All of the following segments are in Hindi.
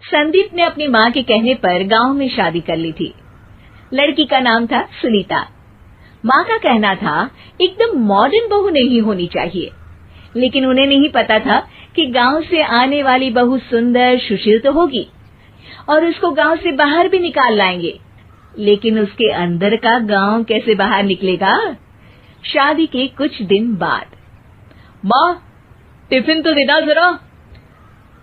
संदीप ने अपनी माँ के कहने पर गांव में शादी कर ली थी। लड़की का नाम था सुनीता। माँ का कहना था एकदम मॉडर्न बहू नहीं होनी चाहिए, लेकिन उन्हें नहीं पता था कि गांव से आने वाली बहू सुंदर सुशील तो होगी और उसको गांव से बाहर भी निकाल लाएंगे, लेकिन उसके अंदर का गांव कैसे बाहर निकलेगा। शादी के कुछ दिन बाद, माँ टिफिन तो देना जरा।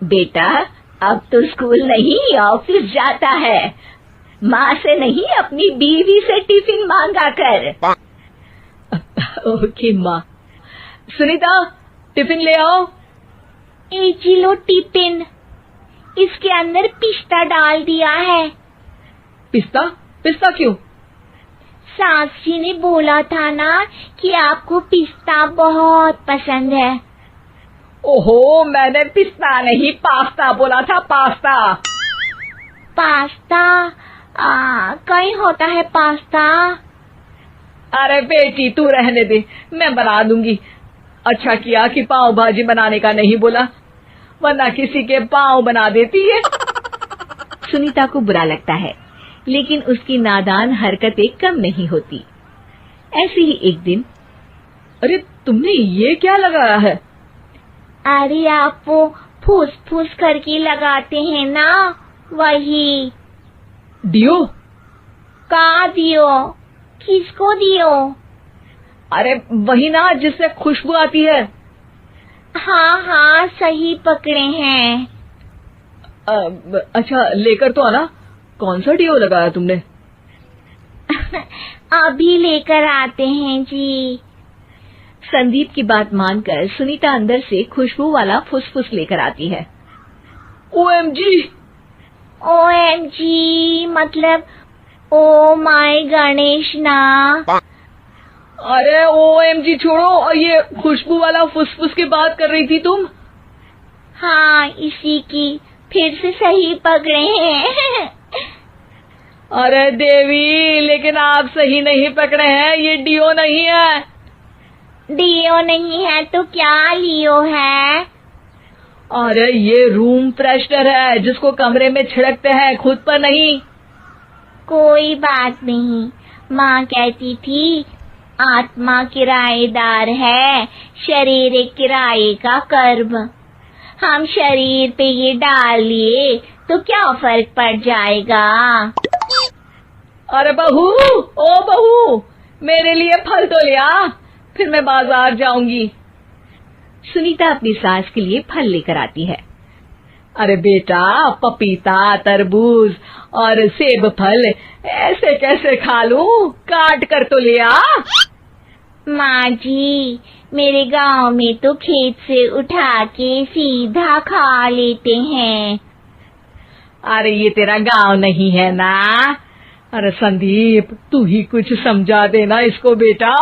बेटा अब तो स्कूल नहीं ऑफिस जाता है, माँ से नहीं अपनी बीवी से टिफिन मांगा कर। ओके माँ। सुनीता टिफिन ले आओ। एक लो टिफिन, इसके अंदर पिस्ता डाल दिया है। पिस्ता? पिस्ता क्यों? सास जी ने बोला था ना कि आपको पिस्ता बहुत पसंद है। ओहो, मैंने पिस्ता नहीं पास्ता बोला था, पास्ता। पास्ता? कहीं होता है पास्ता? अरे बेटी तू रहने दे, मैं बना दूंगी। अच्छा किया कि पाव भाजी बनाने का नहीं बोला, वरना किसी के पाव बना देती है। सुनीता को बुरा लगता है, लेकिन उसकी नादान हरकतें कम नहीं होती। ऐसे ही एक दिन, अरे तुमने ये क्या लगाया है? अरे आप वो फूस फूस करके लगाते हैं ना, वही। डियो? का दियो? किसको दियो? अरे वही ना जिससे खुशबू आती है। हाँ सही पकड़े हैं। अच्छा लेकर तो आना। कौन सा डियो लगाया तुमने? अभी लेकर आते हैं जी। संदीप की बात मानकर सुनीता अंदर से खुशबू वाला फुसफुस लेकर आती है। ओएमजी! ओएमजी मतलब ओ माय गणेश ना। अरे ओएमजी छोड़ो, और ये खुशबू वाला फुसफुस की बात कर रही थी तुम? हाँ इसी की, फिर से सही पकड़े हैं। अरे देवी, लेकिन आप सही नहीं पकड़े हैं, ये डियो नहीं है। डियो नहीं है तो क्या लियो है? अरे ये रूम फ्रेशनर है, जिसको कमरे में छिड़कते हैं, खुद पर नहीं। कोई बात नहीं, माँ कहती थी आत्मा किराएदार है, शरीर एक किराए का कर्म। हम शरीर पे ये डाल लिए तो क्या फर्क पड़ जाएगा। अरे बहू, ओ बहू, मेरे लिए फल तो ले आ, फिर मैं बाजार जाऊंगी। सुनीता अपनी सास के लिए फल लेकर आती है। अरे बेटा, पपीता, तरबूज और सेब फल ऐसे कैसे खा लूं? काट कर तो ले आ। माँ जी, मेरे गांव में तो खेत से उठा के सीधा खा लेते हैं। अरे ये तेरा गांव नहीं है ना। अरे संदीप, तू ही कुछ समझा देना इसको बेटा।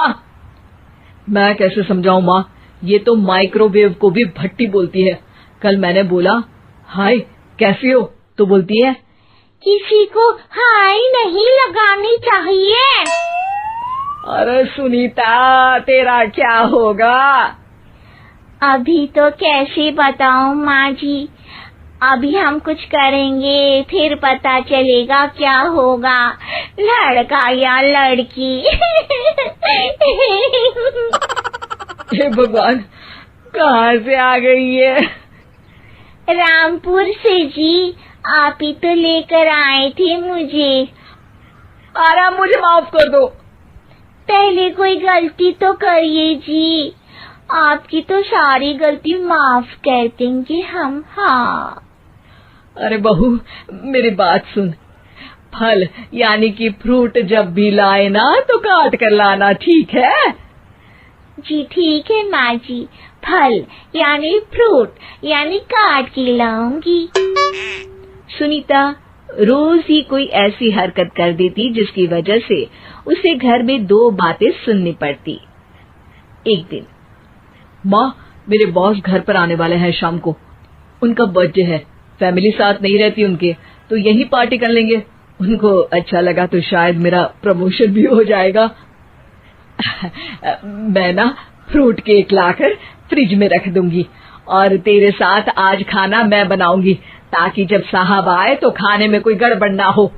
मैं कैसे समझाऊं माँ, ये तो माइक्रोवेव को भी भट्टी बोलती है। कल मैंने बोला हाय कैसी हो, तो बोलती है किसी को हाय नहीं लगानी चाहिए। अरे सुनीता, तेरा क्या होगा? अभी तो कैसे बताऊं माँ जी, अभी हम कुछ करेंगे फिर पता चलेगा क्या होगा, लड़का या लड़की। हे भगवान, कहाँ से आ गई है? रामपुर से जी, आप ही तो लेकर आए थे मुझे। अरे मुझे माफ कर दो। पहले कोई गलती तो करिए जी, आपकी तो सारी गलती माफ कर देंगे हम। हाँ अरे बहू, मेरी बात सुन। फल यानी कि फ्रूट जब भी लाए ना तो काट कर लाना, ठीक है? जी ठीक है माँ जी, फल यानी फ्रूट यानी काट के लाऊंगी। सुनीता रोज ही कोई ऐसी हरकत कर देती जिसकी वजह से उसे घर में दो बातें सुननी पड़ती। एक दिन, माँ मेरे बॉस घर पर आने वाले हैं शाम को, उनका बर्थडे है, फैमिली साथ नहीं रहती उनके, तो यही पार्टी कर लेंगे। उनको अच्छा लगा तो शायद मेरा प्रमोशन भी हो जाएगा। मैं ना फ्रूट केक लाकर फ्रिज में रख दूंगी और तेरे साथ आज खाना मैं बनाऊंगी, ताकि जब साहब आए तो खाने में कोई गड़बड़ ना हो।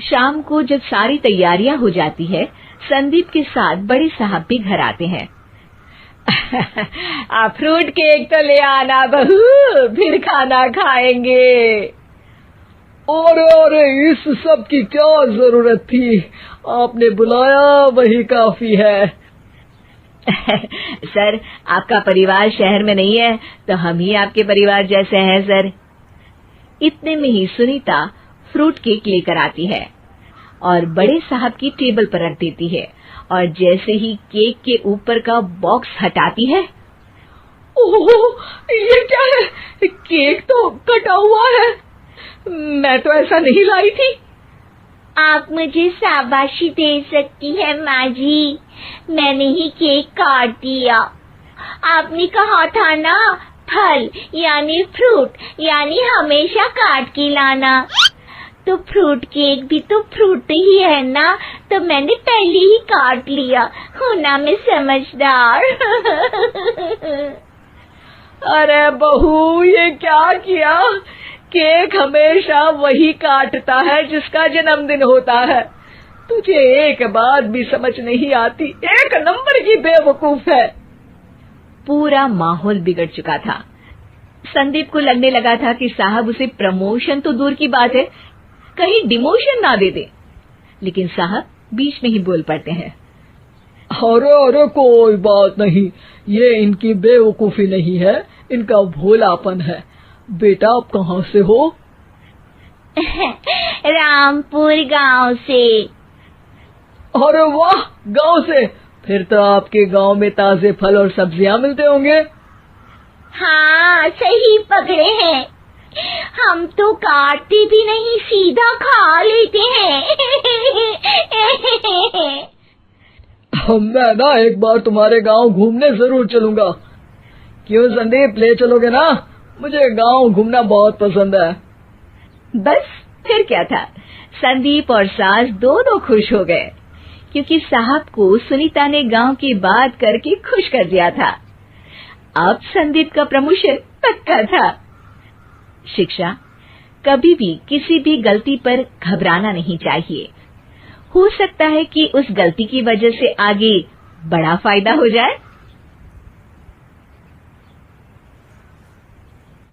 शाम को जब सारी तैयारियां हो जाती है, संदीप के साथ बड़े साहब भी घर आते हैं। फ्रूट केक तो ले आना बहू, फिर खाना खाएंगे। अरे इस सब की क्या जरूरत थी, आपने बुलाया वही काफी है। सर, आपका परिवार शहर में नहीं है तो हम ही आपके परिवार जैसे हैं सर। इतने में ही सुनीता फ्रूट केक लेकर आती है और बड़े साहब की टेबल पर रख देती है, और जैसे ही केक के ऊपर का बॉक्स हटाती है, ओह, ये क्या है? केक तो कटा हुआ है। मैं तो ऐसा नहीं लाई थी। आप मुझे शाबाशी दे सकती है माँ जी, मैंने ही केक काट दिया। आपने कहा था ना, फल यानी फ्रूट यानी हमेशा काट के लाना, तो फ्रूट केक भी तो फ्रूट ही है ना, तो मैंने पहले ही काट लिया। हूँ ना मैं समझदार। अरे बहू, ये क्या किया? केक हमेशा वही काटता है जिसका जन्मदिन होता है। तुझे एक बात भी समझ नहीं आती, एक नंबर की बेवकूफ है। पूरा माहौल बिगड़ चुका था। संदीप को लगने लगा था कि साहब उसे प्रमोशन तो दूर की बात है, कहीं डिमोशन ना दे दे, लेकिन साहब बीच में ही बोल पड़ते हैं। अरे कोई बात नहीं, ये इनकी बेवकूफी नहीं है, इनका भोलापन है। बेटा आप कहाँ से हो? रामपुर गांव से। अरे वाह, गांव से? फिर तो आपके गांव में ताजे फल और सब्जियां मिलते होंगे। हाँ, सही पकड़े हैं। हम तो काटते भी नहीं, सीधा खा लेते हैं। मैं ना एक बार तुम्हारे गांव घूमने जरूर चलूंगा। क्यों संदीप, ले चलोगे ना? मुझे गांव घूमना बहुत पसंद है। बस फिर क्या था, संदीप और सास दोनों खुश हो गए, क्योंकि साहब को सुनीता ने गांव की बात करके खुश कर दिया था। अब संदीप का प्रमोशन पक्का था। शिक्षा, कभी भी किसी भी गलती पर घबराना नहीं चाहिए। हो सकता है कि उस गलती की वजह से आगे बड़ा फायदा हो जाए।